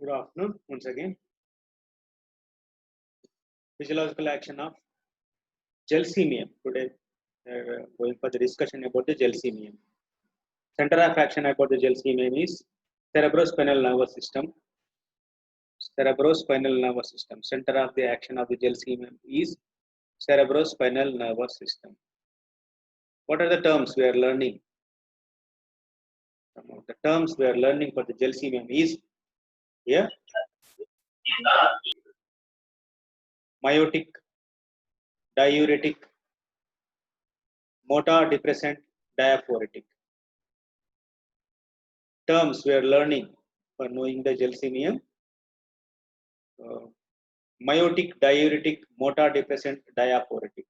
Good afternoon once again. Physiological action of gelsemium. Today, going for the discussion about the gelsemium. Center of action about the gelsemium is cerebrospinal nervous system. Cerebrospinal nervous system. Center of the action of the gelsemium is cerebrospinal nervous system. What are the terms we are learning? Some of the terms we are learning for the gelsemium is here meiotic, diuretic, motor depressant, diaphoretic. Terms we are learning for knowing the gelsemium: meiotic, diuretic, motor depressant, diaphoretic.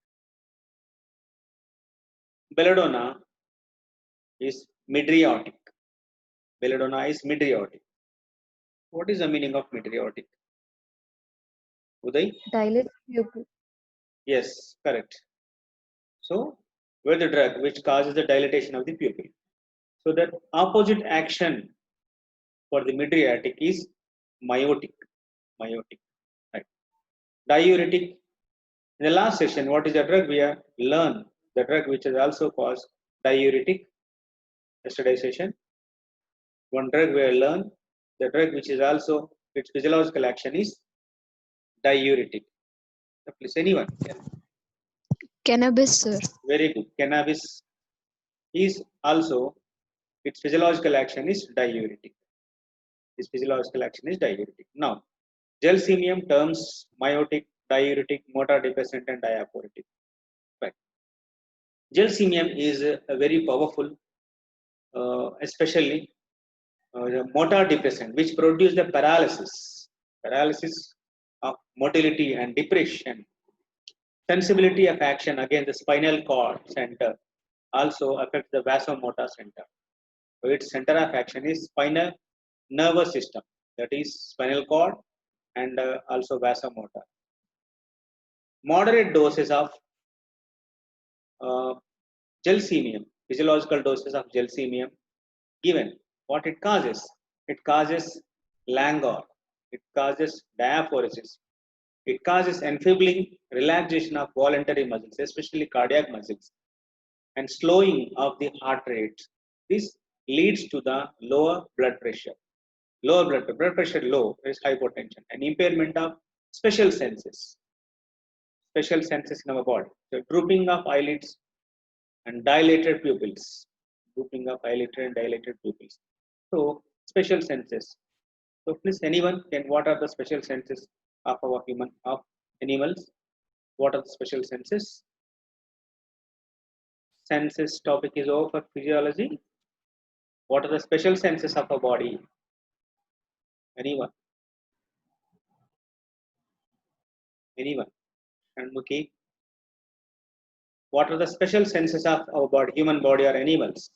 Belladonna is mydriatic. Belladonna is mydriatic. What is the meaning of mydriatic? Uday? Dilate pupil. Yes, correct. So, where the drug which causes the dilatation of the pupil. So, the opposite action for the mydriatic is meiotic. Meiotic. Right. Diuretic. In the last session, what is the drug? We have learned the drug which is also called diuretic. Yesterday session, one drug we have learned the drug which is also its physiological action is diuretic. Please, anyone? Cannabis, sir. Very good. Cannabis is also its physiological action is diuretic. Its physiological action is diuretic. Now, gelsemium terms meiotic, diuretic, motor depressant, and diaphoretic. Right. Gelsemium is a very powerful, especially the motor depressant, which produce the paralysis of motility and depression. Sensibility of action against the spinal cord center also affects the vasomotor center. So its center of action is spinal nervous system, that is spinal cord and also vasomotor. Moderate doses of uh, gelsemium, physiological doses of gelsemium given. What it causes? It causes languor, it causes diaphoresis, it causes enfeebling, relaxation of voluntary muscles, especially cardiac muscles, and slowing of the heart rate. This leads to the lower blood pressure. Lower blood pressure low is hypotension, and impairment of special senses. Special senses in our body. So drooping of eyelids and dilated pupils. Drooping of eyelids and dilated pupils. So special senses. So please, anyone can. What are the special senses of our human of animals? What are the special senses? Senses topic is over for physiology. What are the special senses of our body? Anyone? Anyone? And Muki, what are the special senses of our body, human body or animals?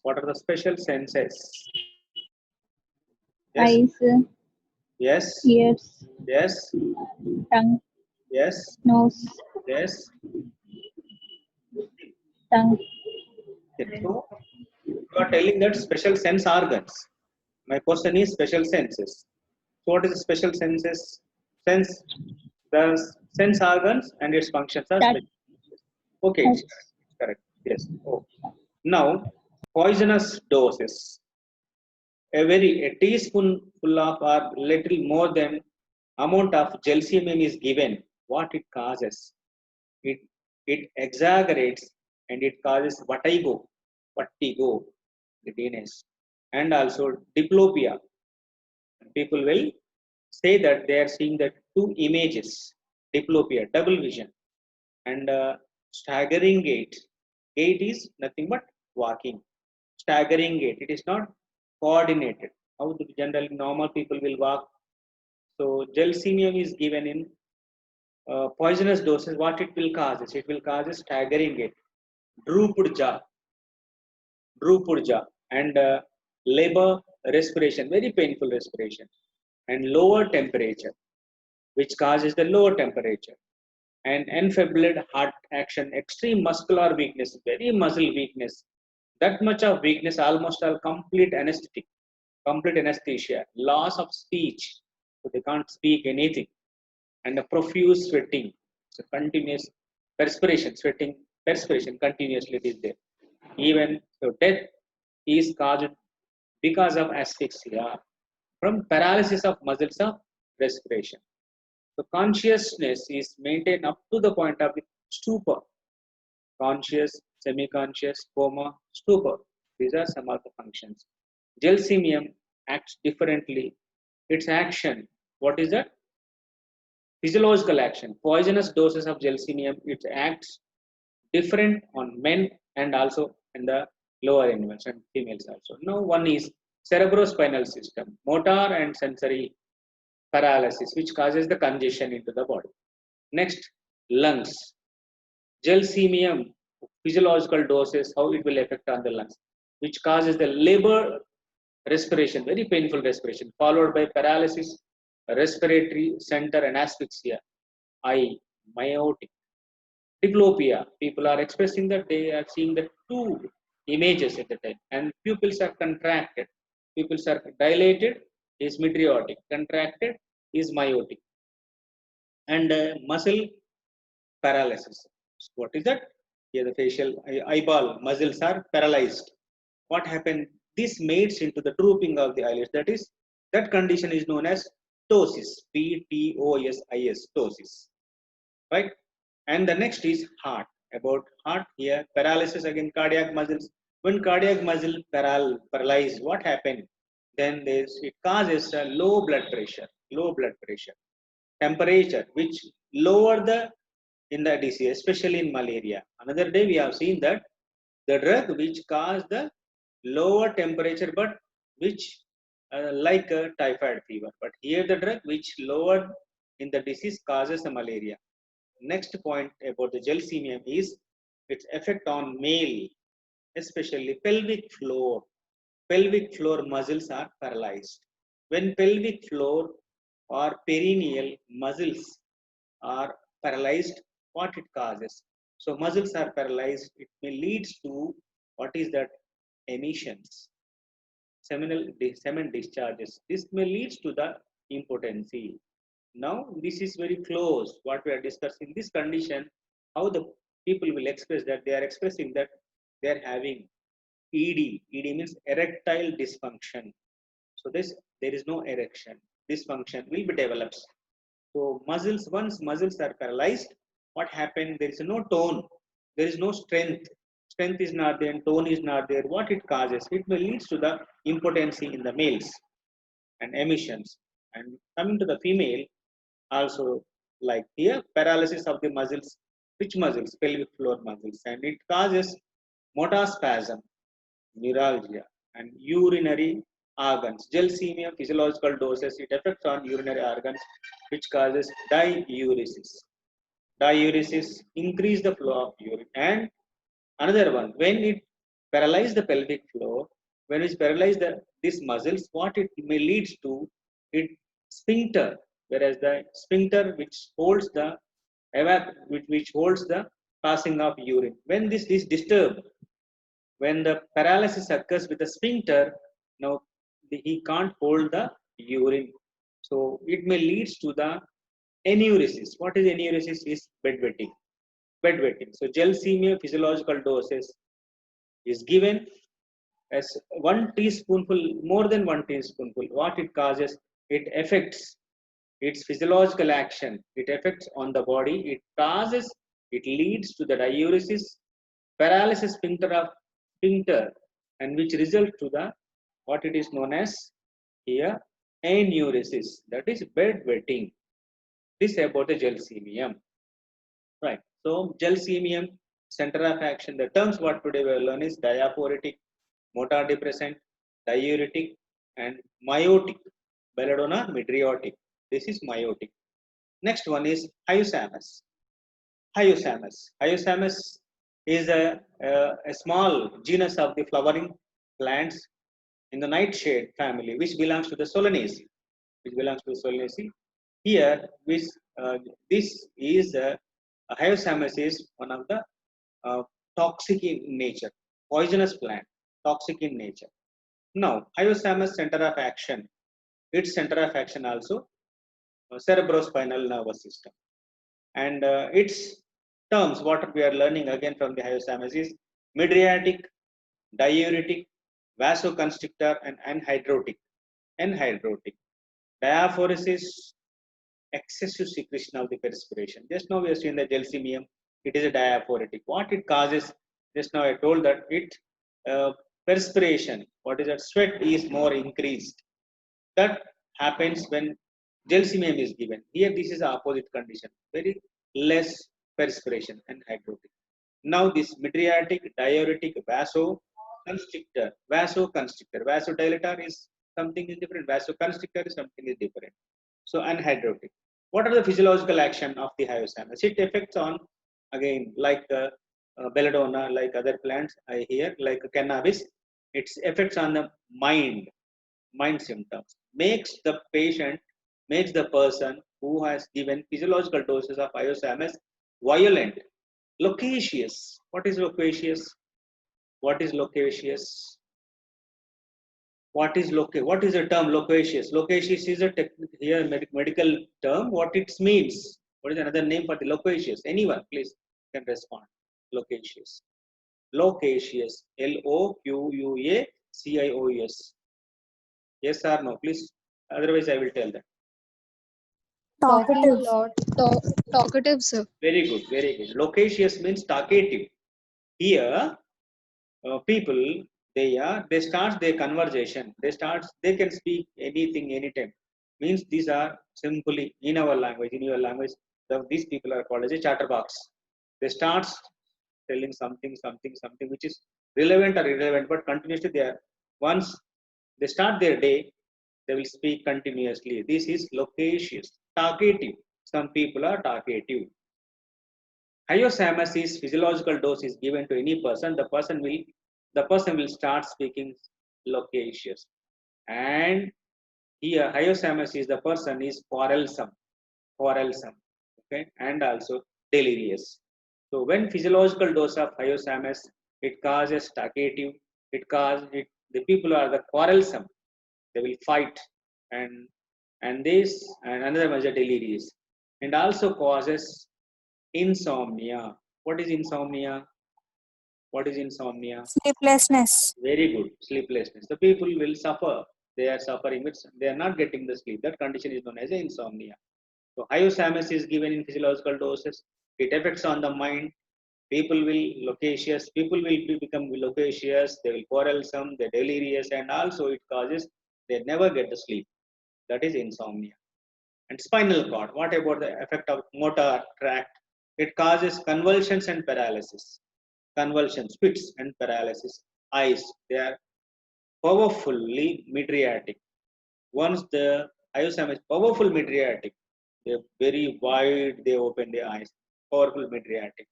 What are the special senses? Yes, Eyes, yes, ears, yes, tongue, yes, nose, yes. tongue, Okay. So you are telling that special sense organs. My question is special senses. So what is the special senses? Sense, the sense organs and its functions are touch, special. Okay, touch, it's correct. Yes. Oh. Now, poisonous doses. A teaspoonful of or little more than amount of gelsemium is given. What it causes? It it exaggerates and it causes vertigo, giddiness, and also diplopia. People will say that they are seeing the two images, diplopia, double vision, and staggering gait. Gait is nothing but walking. Staggering gait. It is not coordinated. How the generally normal people will walk. So gelsemium is given in poisonous doses. What it will cause is it will cause a staggering gait, drooped jaw, and labor respiration, very painful respiration, and lower temperature, which causes the lower temperature, and enfeebled heart action, extreme muscular weakness, very muscle weakness, that much of weakness, almost all complete anesthetic. complete anesthesia, loss of speech, so they can't speak anything, and a profuse sweating, so continuous perspiration, sweating, perspiration continuously is there. Even so, death is caused because of asphyxia from paralysis of muscles of respiration. So consciousness is maintained up to the point of the stupor, conscious, semi-conscious, coma, stupor. These are some of the functions. Gelsemium acts differently. Its action, what is that? Physiological action. Poisonous doses of gelsemium, it acts different on men and also in the lower animals and females also. Now one is cerebrospinal system, motor and sensory paralysis, which causes the congestion into the body. Next, lungs. Gelsemium, physiological doses, how it will affect on the lungs, which causes the labor respiration, very painful respiration, followed by paralysis, respiratory center and asphyxia, eye, myotic. Diplopia, people are expressing that they are seeing the two images at the time, and pupils are contracted. Pupils are dilated, is mydriotic, contracted is myotic, and muscle paralysis. So what is that? Here the facial eyeball muscles are paralyzed. What happened? This mates into the drooping of the eyelids. That condition is known as ptosis. Ptosis. Ptosis. Right? And the next is heart. About heart here, paralysis again, cardiac muscles. When cardiac muscle paralyzed, what happened? Then it causes a low blood pressure, temperature, which lower the in the disease, especially in malaria. Another day we have seen that the drug which caused the lower temperature, but which like a typhoid fever. But here the drug which lowered in the disease causes the malaria. Next point about the gelsemium is its effect on male, especially pelvic floor. Pelvic floor muscles are paralyzed. When pelvic floor or perineal muscles are paralyzed, what it causes? So muscles are paralyzed, it may lead to what is that? Emissions, semen discharges. This may lead to the impotency. Now this is very close what we are discussing. This condition, how the people will express that, they are expressing that they are having ED. ED means erectile dysfunction. So there is no erection. Dysfunction will be developed. So once muscles are paralyzed, what happened? There is no tone, there is no strength. Strength is not there, tone is not there. What it causes? It may lead to the impotency in the males and emissions. And coming to the female, also like here, paralysis of the muscles. Which muscles? Pelvic floor muscles, and it causes motor spasm, neuralgia, and urinary organs. Gelsemium physiological doses, it affects on urinary organs, which causes diuresis. Diuresis increase the flow of urine. And another one, when it paralyze the pelvic floor, when it paralyze these muscles, what it may lead to, it sphincter, whereas the sphincter which holds the which holds the passing of urine. When this is disturbed, when the paralysis occurs with the sphincter, now he can't hold the urine. So it may lead to the enuresis. What is enuresis? Is bedwetting. Bedwetting. So gelsemium physiological doses is given as 1 teaspoonful, more than 1 teaspoonful. What it causes? It affects its physiological action. It affects on the body. It causes. It leads to the diuresis, paralysis sphincter, and which result to the what it is known as here enuresis. That is bedwetting. This about the gelsemium. Right. So gelsemium center of action. The terms what today we will learn is diaphoretic, motor depressant, diuretic, and myotic. Belladonna mydriotic. This is myotic. Next one is hyoscyamus. Hyoscyamus. Hyoscyamus is a small genus of the flowering plants in the nightshade family, which belongs to the Solanaceae. Which belongs to the Solanaceae. Here, this is hyoscyamus is one of the toxic in nature, poisonous plant, toxic in nature. Now, hyosthalamus center of action. Its center of action also cerebrospinal nervous system. And its terms, what we are learning again from the hyosthalamus is mydriatic, diuretic, vasoconstrictor, and anhydrotic. Anhydrotic. Diaphoresis, excessive secretion of the perspiration. Just now we have seen the gelsemium. It is a diaphoretic. What it causes? Just now I told that it perspiration. What is that? Sweat is more increased. That happens when gelsemium is given. Here, this is the opposite condition. Very less perspiration and hydrotic. Now, this mydriatic, diuretic, vasoconstrictor. Vasoconstrictor. Vasodilator is something is different. Vasoconstrictor is something is different. So, anhydrotic. What are the physiological action of the hyosthalamus? It affects on, again, like belladonna, like other plants, I hear, like cannabis. Its effects on the mind symptoms, makes the person who has given physiological doses of hyosthalamus violent, loquacious. What is loquacious? What is loquacious? What is the term loquacious? Loquacious is a here medical term. What it means? What is another name for the loquacious? Anyone, please can respond. Loquacious. Loquacious. Loquacious. Yes or no? Please. Otherwise, I will tell that. Talking a Talkative. lot. Talkative, sir. Very good, very good. Loquacious means talkative. Here, people they start their conversation. They can speak anything anytime. Means these are simply in our language, in your language. These people are called as a chatterbox. They start telling something which is relevant or irrelevant, but continuously they are. Once they start their day, they will speak continuously. This is loquacious, talkative. Some people are talkative. Hyosthalamus is physiological dose is given to any person. The person will start speaking loquacious. And here hyosthalamus is the person is quarrelsome, okay, and also delirious. So when physiological dose of hyosthalamus, it causes talkative. The people are the quarrelsome. They will fight, and and another measure delirious, and also causes insomnia. What is insomnia? What is insomnia? Sleeplessness. Very good. Sleeplessness. The people will suffer. They are suffering with, they are not getting the sleep. That condition is known as insomnia. So hyosthalamus is given in physiological doses. It affects on the mind. People will become loquacious, they will quarrelsome, they're delirious, and also it causes they never get the sleep. That is insomnia. And spinal cord. What about the effect of motor tract? It causes convulsions and paralysis. Convulsions, fits, and paralysis. Eyes, they are powerfully mydriatic. Once the hyosthalamus is powerful mydriatic, they're very wide, they open their eyes. Powerful mydriatic.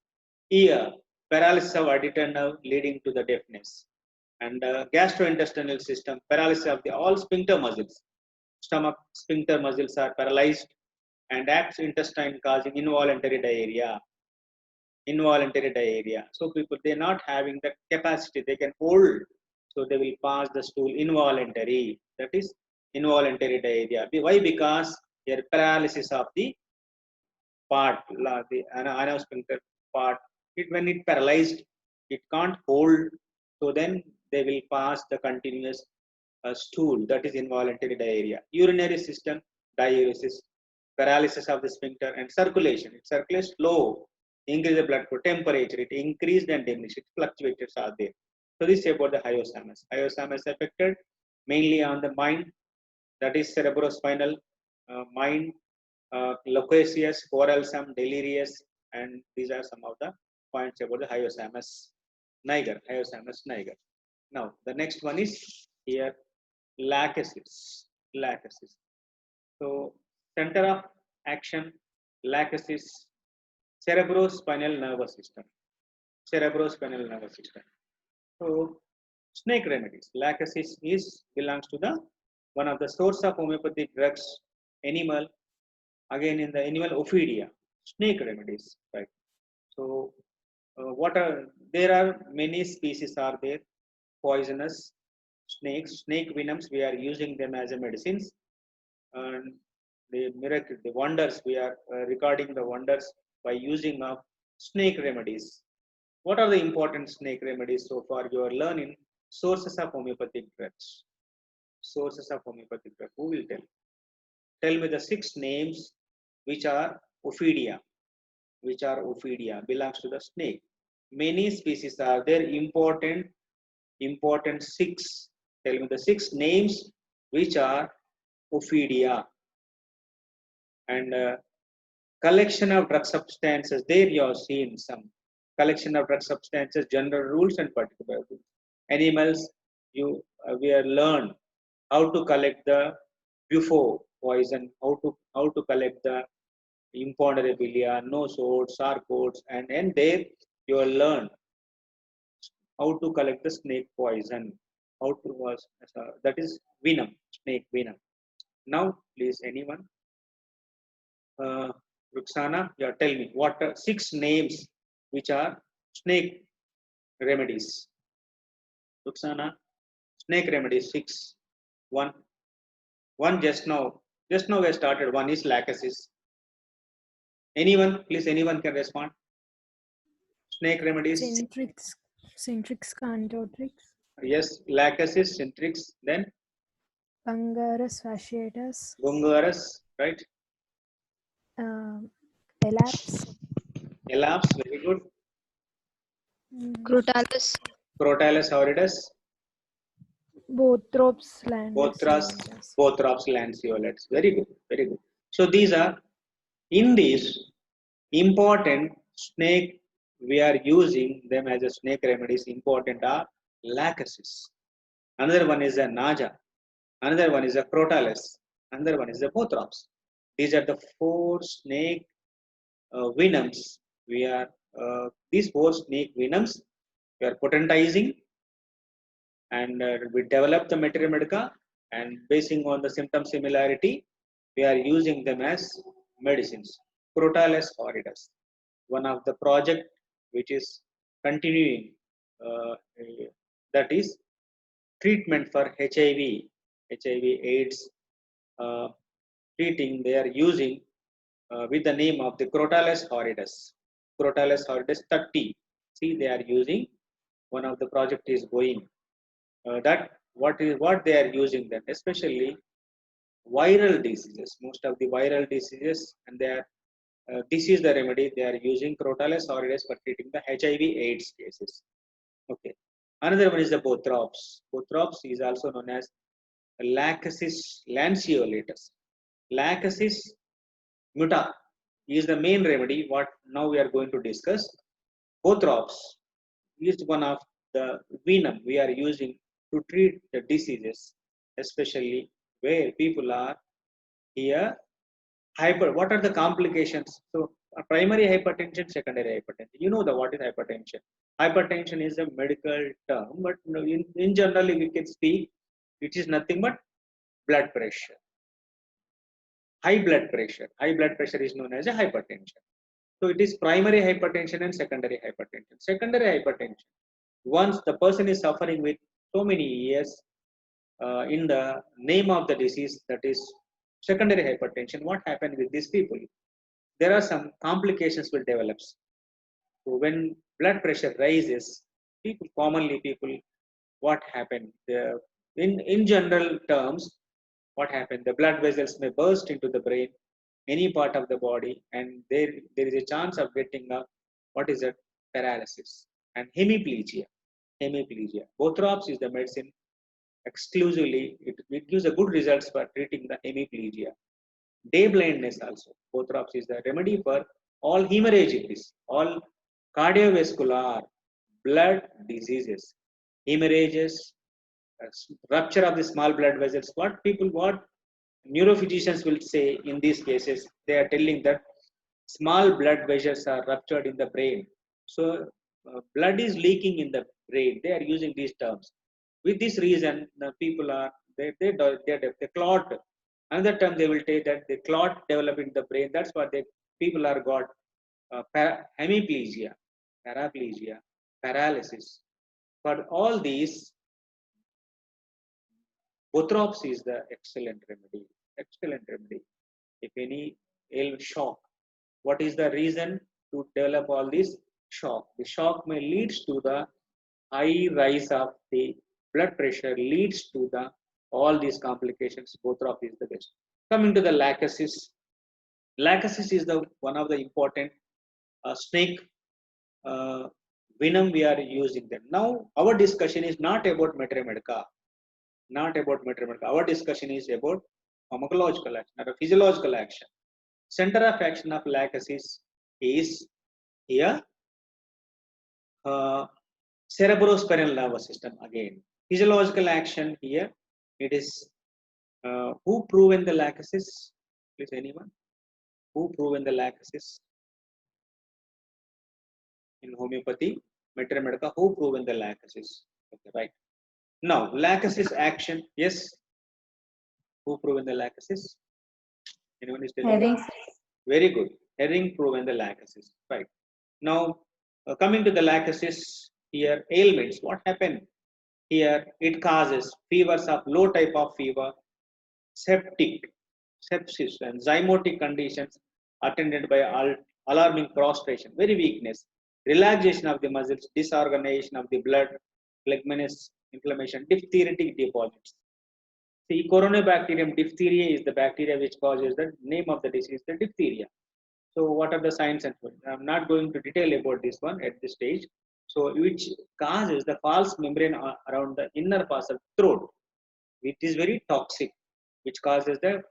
Ear, paralysis of auditory nerve leading to the deafness. And gastrointestinal system, paralysis of the all sphincter muscles. Stomach sphincter muscles are paralyzed and acts intestine causing involuntary diarrhea. So people they're not having the capacity, they can hold. So they will pass the stool involuntary. That is involuntary diarrhea. Why? Because there paralysis of the part, the anal sphincter part. When it paralyzed, it can't hold. So then they will pass the continuous stool. That is involuntary diarrhea. Urinary system diuresis, paralysis of the sphincter, and circulation. It circulates slow, increase the blood flow, temperature. It increased and diminished. It fluctuates are there. So this is about the hyosthalamus. Hyosthalamus affected mainly on the mind. That is cerebrospinal mind, loquacious, quarrelsome, delirious, and these are some of the points about the hyosthalamus niger. Hyosthalamus niger. Now the next one is here lachesis. Lachesis. So center of action, lachesis, cerebrospinal nervous system. Cerebrospinal nervous system. So snake remedies. Lachesis is belongs to the one of the source of homeopathic drugs. Animal, again in the animal ophidia, snake remedies, right? So what are there are many species are there poisonous snake venoms, we are using them as a medicines, and the miracle, the wonders, we are recording the wonders by using of snake remedies. What are the important snake remedies so far? You are learning sources of homeopathic drugs. Sources of homeopathic drug. Who will tell? Tell me the 6 names which are Ophidia, belongs to the snake. Many species are there. Important 6. Tell me the 6 names which are Ophidia. And collection of drug substances. There you have seen some collection of drug substances, general rules and particular rules. Animals, we are learned how to collect the bufo poison, how to collect the imponderabilia, nosodes, sarcodes, and there you will learn how to collect the snake poison, how to that is venom, snake venom. Now, please, anyone, Ruxana, yeah, tell me what are 6 names which are snake remedies. Ruxana, snake remedies 6. One, one just now we started. One is lachesis. Anyone, please, anyone can respond. Snake remedies. Centrix, Centrix Cantotrix, Yes, lachesis, centrix, then Bungarus fasciatus, bungarus, right? Elaps, Elaps, very good. Crotalus. Crotalus horridus, Bothrops Bothras, lanceolus. Bothrops lanceolens. Very good, very good. So these are, in these important snake, we are using them as a snake remedies. Important are lachesis. Another one is a naja. Another one is a crotalus. Another one is a bothrops. These are the 4 snake venoms. We are these 4 snake venoms we are potentizing, and we develop the materia medica, and basing on the symptom similarity, we are using them as medicines. Crotalus horridus, one of the project which is continuing, that is treatment for HIV/AIDS, uh, treating. They are using with the name of the Crotalus horridus. Crotalus horridus 30. See, they are using, one of the project is going, that what they are using them, especially viral diseases. Most of the viral diseases, and they are this is the remedy they are using Crotalus horridus for treating the HIV/AIDS cases. Okay. Another one is the Bothrops. Bothrops is also known as Lachesis lanceolatus. Lachesis muta is the main remedy. What now we are going to discuss. Bothrops is one of the venom we are using to treat the diseases, especially where people are here hyper. What are the complications? So, primary hypertension, secondary hypertension. You know the what is hypertension. Hypertension is a medical term, but in generally we can speak. It is nothing but blood pressure. High blood pressure. High blood pressure is known as a hypertension. So it is primary hypertension and secondary hypertension. Secondary hypertension, once the person is suffering with so many years in the name of the disease, that is secondary hypertension, what happened with these people? There are some complications will develop. So when blood pressure rises, people, what happened? In general terms, what happened? The blood vessels may burst into the brain, any part of the body, and there is a chance of getting a, what is it? Paralysis and hemiplegia. Hemiplegia. Bothrops is the medicine exclusively. It gives a good results for treating the hemiplegia. Day blindness also. Bothrops is the remedy for all hemorrhagic disease, all cardiovascular blood diseases, hemorrhages, rupture of the small blood vessels. What neurophysicians will say in these cases, they are telling that small blood vessels are ruptured in the brain. So blood is leaking in the brain. They are using these terms. With this reason, the people are they clot. Another term they will take that the clot develop in the brain. That's what they people are got hemiplegia, paraplegia, paralysis. For all these, Bothrops is the excellent remedy. Excellent remedy. If any ill shock, what is the reason to develop all this shock? The shock may leads to the high rise of the blood pressure, leads to the all these complications. Bothrop is the best. Coming to the lachesis. Lachesis is the one of the important snake uh, venom we are using them. Now our discussion is not about Metromedica, not about Metromedica. Our discussion is about pharmacological action or physiological action. Center of action of lachesis is here cerebrospinal nervous system again. Physiological action here, it is who proven the lachesis? Please anyone? Who proven the lachesis? In homeopathy, Metromedica, who proven the lachesis? Okay, right. Now, lachesis action, yes. Who proven the lachesis? Anyone is telling? Herring. Very good. Herring proven the lachesis. Right. Now, coming to the lachesis here, ailments. What happened? Here, it causes fevers of low type of fever, septic, sepsis, and zymotic conditions attended by alarming prostration, very weakness, relaxation of the muscles, disorganization of the blood, phlegmonous inflammation, diphtheritic deposits. See, Coronabacterium diphtheria is the bacteria which causes the name of the disease, the diphtheria. So, what are the signs and symptoms? I'm not going to detail about this one at this stage. So, which causes the false membrane around the inner part of throat, which is very toxic, which causes the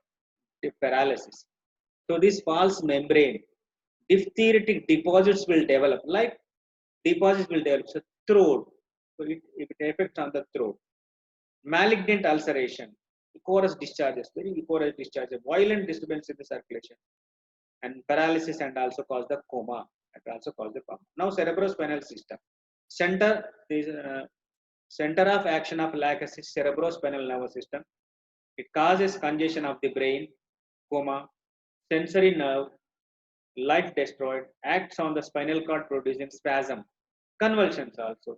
paralysis. So, this false membrane, diphtheritic deposits will develop, like deposits will develop. So, throat. So, it affects on the throat. Malignant ulceration, ichorous discharges, very ichorous discharges, violent disturbance in the circulation, and paralysis, and also cause the coma. It also cause the coma. Now, cerebrospinal system. Center is center of action of lachesis, cerebrospinal nervous system. It causes congestion of the brain, coma, sensory nerve, life destroyed, acts on the spinal cord producing spasm, convulsions also,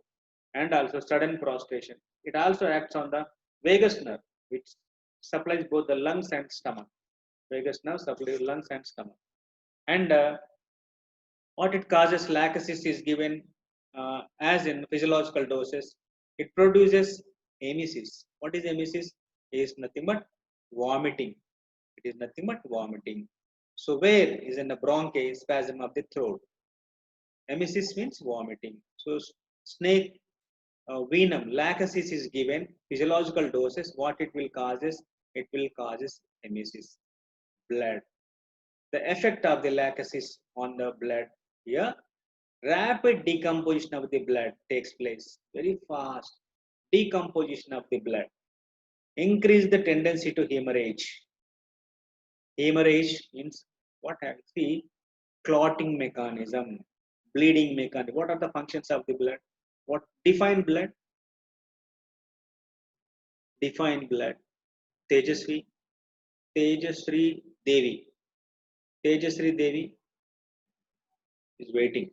and also sudden prostration. It also acts on the vagus nerve, which supplies both the lungs and stomach. Vagus nerve supplies lungs and stomach. And what it causes, lachesis is given as in physiological doses. It produces emesis. What is emesis? It is nothing but vomiting. It is nothing but vomiting. So where is in the bronchi, spasm of the throat. Emesis means vomiting. So snake venom, lachesis is given physiological doses. What it will causes? It will causes emesis, blood. The effect of the lachesis on the blood here, rapid decomposition of the blood takes place, very fast decomposition of the blood, increase the tendency to hemorrhage. Hemorrhage means what have see clotting mechanism, bleeding mechanism. What are the functions of the blood? What define blood? Define blood. Tejasvi, Tejasri Devi. Tejasri Devi is waiting.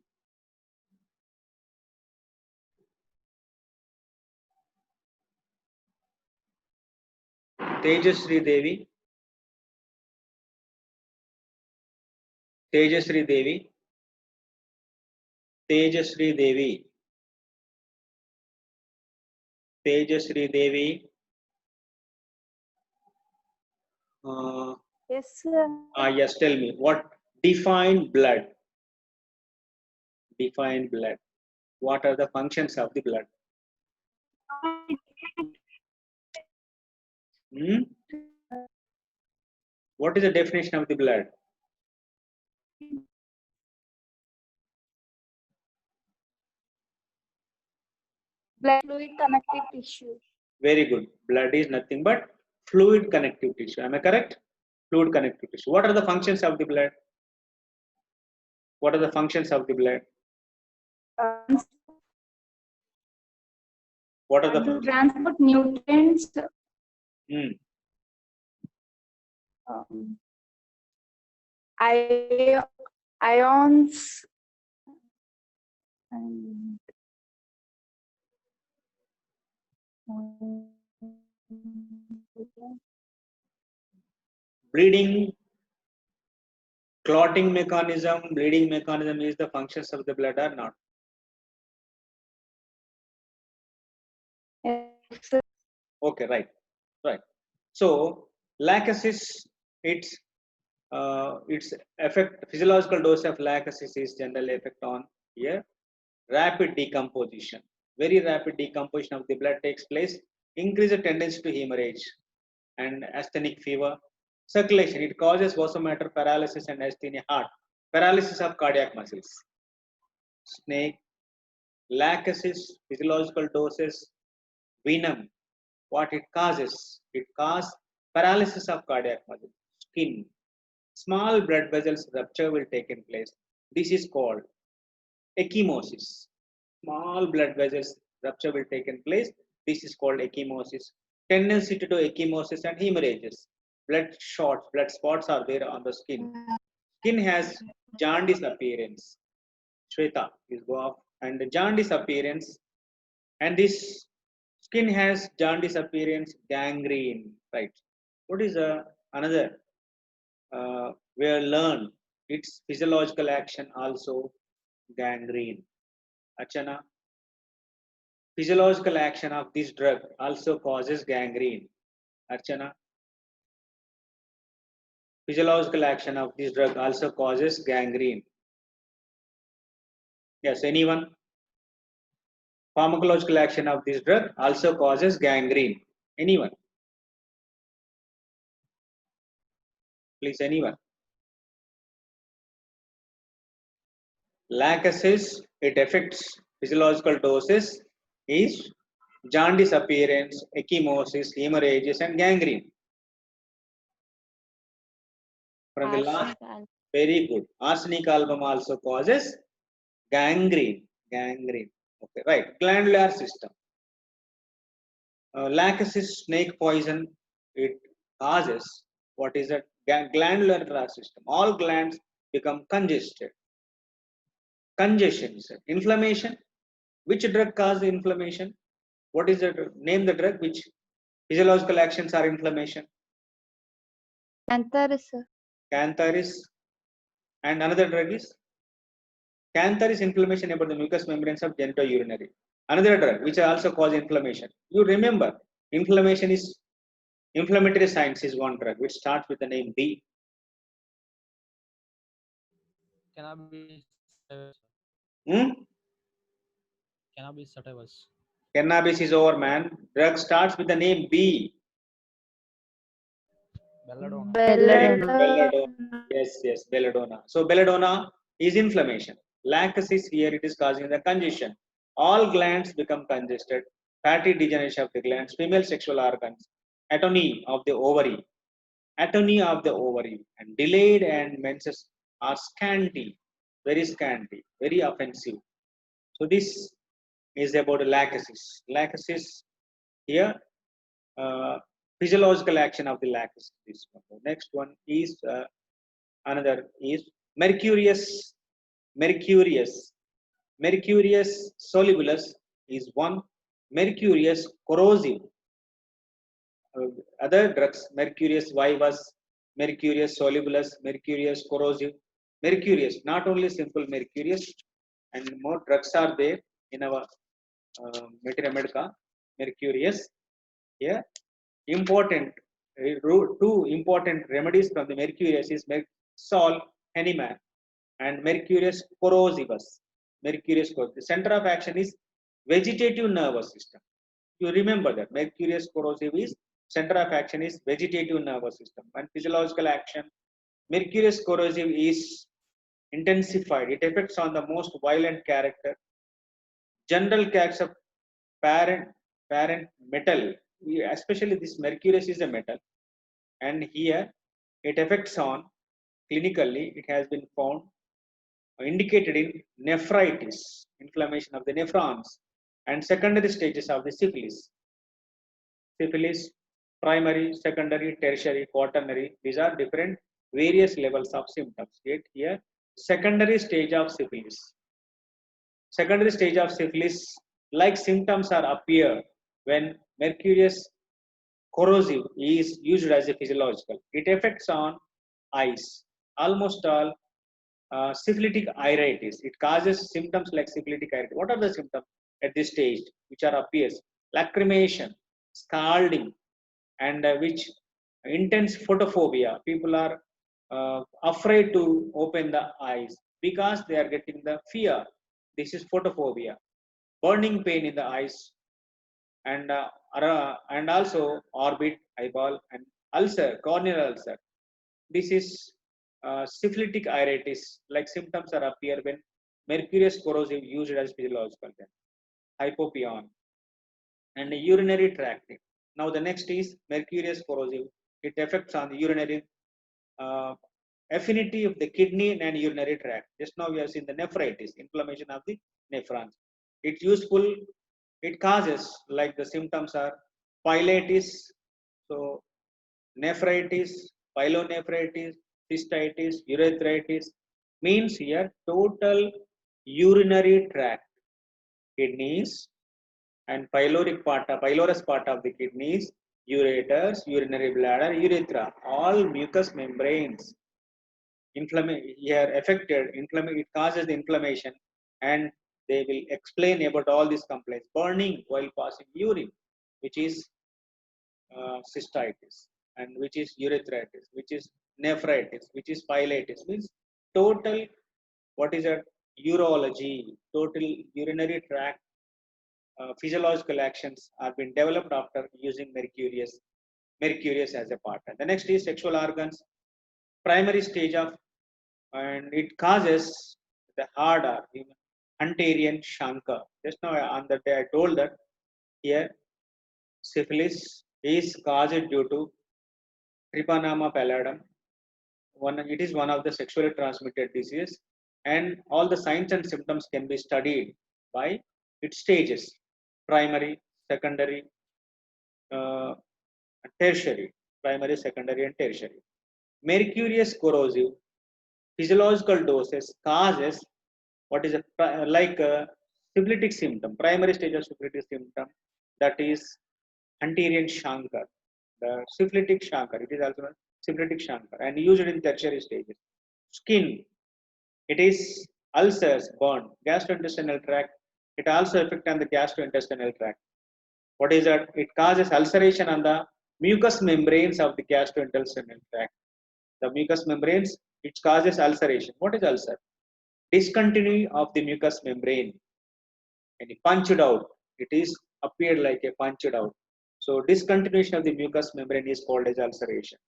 Tejasri Devi. Tejasri Devi. Tejasri Devi. Tejasri Devi. Yes, sir. Yes, tell me what define blood. Define blood. What are the functions of the blood? Hmm? What is the definition of the blood? Blood fluid connective tissue. Very good. Blood is nothing but fluid connective tissue. Am I correct? Fluid connective tissue. What are the functions of the blood? What are the functions of the blood? What are To the transport nutrients, hmm. ions, and Bleeding, clotting mechanism, bleeding mechanism is the functions of the blood or not? Yes, sir. Okay, right. So lachesis, its effect, physiological dose of lachesis is generally effect on here rapid decomposition. Very rapid decomposition of the blood takes place, increase the tendency to hemorrhage and asthenic fever. Circulation, it causes vasomotor paralysis and asthenia heart, paralysis of cardiac muscles. Snake, lachesis, physiological doses, venom, what it causes? It causes paralysis of cardiac muscle, skin, small blood vessels rupture will take in place. This is called ecchymosis. Small blood vessels rupture will take in place. This is called ecchymosis. Tendency to do ecchymosis and hemorrhages. Blood shots, blood spots are there on the skin. Skin has jaundice appearance. Shweta is go off. And the jaundice appearance. And this skin has jaundice appearance, gangrene. Right. What is another? We have learned its physiological action also gangrene. Achana, physiological action of this drug also causes gangrene. Archana, physiological action of this drug also causes gangrene. Yes, anyone? Pharmacological action of this drug also causes gangrene. Anyone? Please, anyone? Lachesis, it affects physiological doses is jaundice appearance, ecchymosis, hemorrhages, and gangrene. From the last, very good. Arsenic album also causes gangrene. Gangrene. Okay, right. Glandular system. Lachesis snake poison. It causes what is that? Glandular system. All glands become congested. Congestion. Inflammation. Which drug causes inflammation? What is the name the drug? Which physiological actions are inflammation? Cantharis, sir. Cantharis. And another drug is Cantharis is inflammation about the mucous membranes of genitourinary. Another drug which also cause inflammation. You remember, inflammation is inflammatory signs is one drug which starts with the name B. Cannabis. Hmm? Cannabis sativas. Cannabis is over, man. Drug starts with the name B. Belladonna. Belladonna. Yes, belladonna. So belladonna is inflammation. Lachesis here it is causing the congestion. All glands become congested. Fatty degeneration of the glands, female sexual organs, atony of the ovary, and delayed and menses are scanty, very offensive. So this is about lachesis. Lachesis here, physiological action of the lachesis. This one. The next one is another is mercurius. Mercurius solubilus is one. Mercurius corrosive. Other drugs, mercurius vivus, mercurius solubilus, mercurius corrosive, mercurius, not only simple mercurius, and more drugs are there in our materia medica, mercurius. Here, important, two important remedies from the mercurius is Sol, Heniman, and mercurius corrosivus. Mercurius corrosive. The center of action is vegetative nervous system. You remember that mercurius corrosive is center of action is vegetative nervous system, and physiological action mercurius corrosive is intensified. It affects on the most violent character, general character of parent metal, especially this mercurius is a metal, and here it affects on clinically it has been found indicated in nephritis, inflammation of the nephrons, and secondary stages of the syphilis. Syphilis, primary, secondary, tertiary, quaternary, these are different various levels of symptoms. Yet here, secondary stage of syphilis. Secondary stage of syphilis, like symptoms are appear when mercurius corrosive is used as a physiological. It affects on eyes. Almost all syphilitic iritis. It causes symptoms like syphilitic iritis. What are the symptoms at this stage which are appears? Lacrimation, scalding, and which intense photophobia. People are afraid to open the eyes because they are getting the fear. This is photophobia. Burning pain in the eyes, and also orbit, eyeball, and ulcer, corneal ulcer. This is syphilitic iritis. Like symptoms are appear when mercurius corrosive used as physiological. Then hypopion and the urinary tract. Now the next is mercurius corrosive. It affects on the urinary uh, affinity of the kidney and urinary tract. Just now we have seen the nephritis, inflammation of the nephrons. It's useful. It causes like the symptoms are pyelitis, so nephritis, pyelonephritis, cystitis, urethritis. Means here total urinary tract, kidneys, and pylorus part of the kidneys, ureters, urinary bladder, urethra, all mucous membranes here affected, it causes the inflammation, and they will explain about all these complaints. Burning while passing urine, which is cystitis, and which is urethritis, which is nephritis, which is pyelitis. Means total, what is that? Urology, total urinary tract physiological actions are being developed after using mercurius as a partner. The next is sexual organs, primary stage of, and it causes the hard R, Hunterian chancre. Just now on that day I told that here syphilis is caused due to Trypanosoma pallidum. It is one of the sexually transmitted diseases, and all the signs and symptoms can be studied by its stages: primary, secondary, uh, tertiary, primary, secondary, and tertiary. Mercurius corrosive physiological doses causes what is like a syphilitic symptom, primary stage of syphilitic symptom, that is Hunterian chancre, the syphilitic chancre. It is also a syphilitic chancre and used in tertiary stages. Skin, it is ulcers, burn, gastrointestinal tract. It also affects on the gastrointestinal tract. What is that? It causes ulceration on the mucous membranes of the gastrointestinal tract. The mucous membranes, it causes ulceration. What is ulcer? Discontinuity of the mucous membrane. And punched out, it is appeared like a punched out. So discontinuation of the mucous membrane is called as ulceration.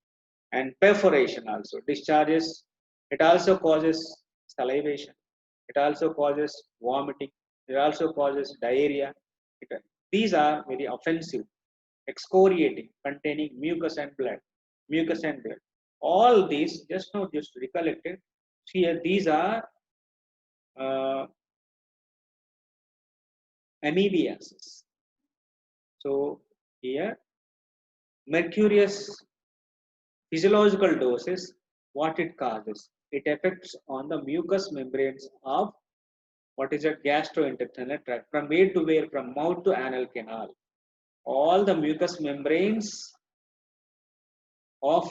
And perforation also discharges. It also causes salivation. It also causes vomiting. It also causes diarrhea. These are very offensive, excoriating, containing mucus and blood. Mucus and blood. All these, just now just recollected. Here, these are amoebiasis. So here, mercurius physiological doses, what it causes? It affects on the mucous membranes of what is a gastrointestinal tract, from where to where, from mouth to anal canal. All the mucous membranes of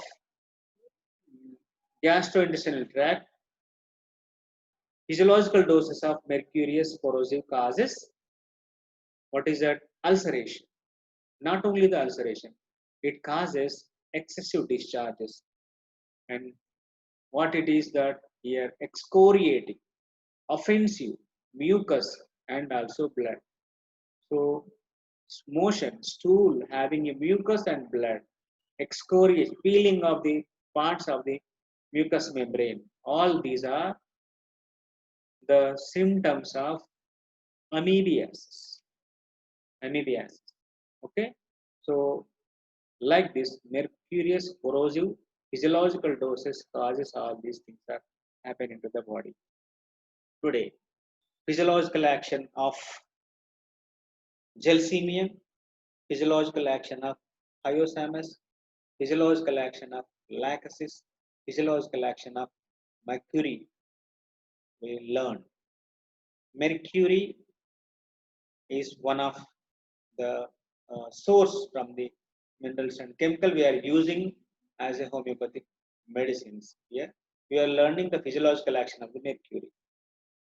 gastrointestinal tract, physiological doses of mercurius corrosive causes what is that? Ulceration. Not only the ulceration, it causes excessive discharges. And what it is that here excoriating, offensive, mucus, and also blood. So motion, stool having a mucus and blood, excoriation, peeling of the parts of the mucous membrane. All these are the symptoms of amoebiasis. Amoebiasis. Okay. So like this, mercurius corrosive physiological doses causes all these things that happen into the body. Today, physiological action of gelsemium, physiological action of hyoscyamus, physiological action of lachesis, physiological action of mercury. We learn mercury is one of the source from the minerals and chemical we are using as a homeopathic medicines. Here we are learning the physiological action of the mercury.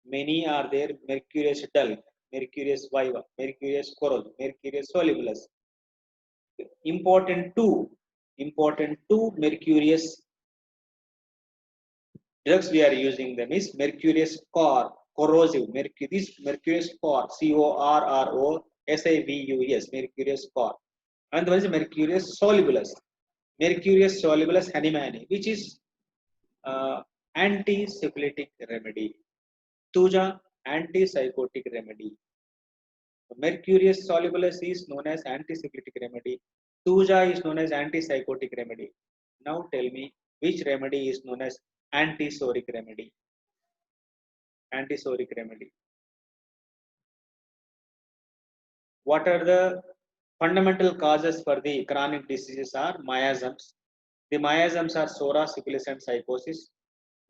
Many are there: mercurius dull, mercurius viva, mercurius corrosive, mercurius solubilus. Important two mercurius drugs we are using them is mercurius corrosive, this mercurius corrosivus, mercurius cor, and one is mercurius solubilus honeymanni, which is anti-syphilitic remedy. Tuja, antipsychotic remedy. Mercurius solubilus is known as anti-syphilitic remedy. Tuja is known as antipsychotic remedy. Now tell me which remedy is known as antisoric remedy. Antisoric remedy. What are the fundamental causes for the chronic diseases? Are miasms. The miasms are psora, syphilis, and psychosis.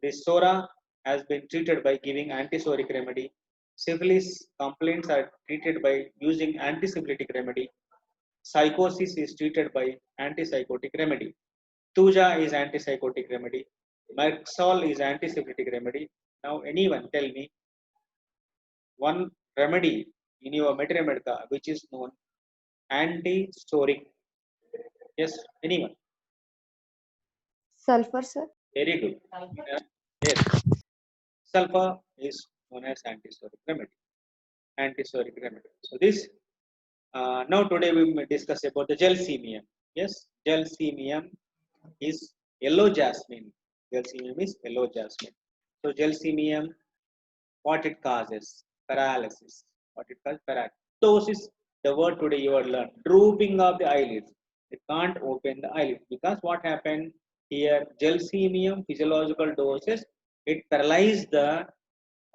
The psora has been treated by giving antisoric remedy. Syphilis complaints are treated by using antisyphilitic remedy. Psychosis is treated by antipsychotic remedy. Tuja is antipsychotic remedy. Merxol is antisyphilitic remedy. Now, anyone tell me one remedy in your materia medica which is known antisoric. Yes, anyone? Sulfur, sir. Very good. Yes, sulfur is known as antisoric remedy. Antisoric remedy. So this now today we will discuss about the gelsemium. Yes, gelsemium is yellow jasmine. Gelsemium is yellow jasmine. So gelsemium, what it causes? Paralysis. What it causes? Paralysis. Ptosis. The word today you will learn. Drooping of the eyelids. It can't open the eyelids because what happened here? Gelsemium physiological doses. It paralyzes the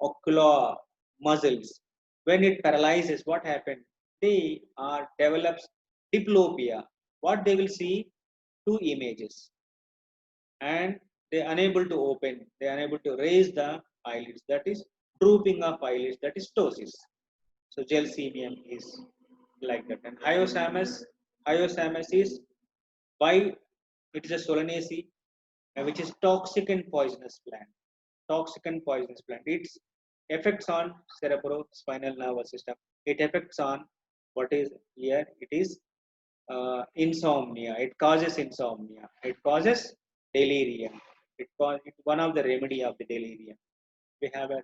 ocular muscles. When it paralyzes, what happened? They are develops diplopia. What they will see? Two images, and they are unable to open. They are unable to raise the eyelids. That is drooping of eyelids. That is ptosis. So gelsemium is like that. And hyoscyamus is by it is a solanaceae, which is toxic and poisonous plant. Toxic and poisonous plant. Its effects on cerebrospinal nervous system. It affects on what is here. It is insomnia. It causes insomnia. It causes delirium. It's one of the remedy of the delirium. We have a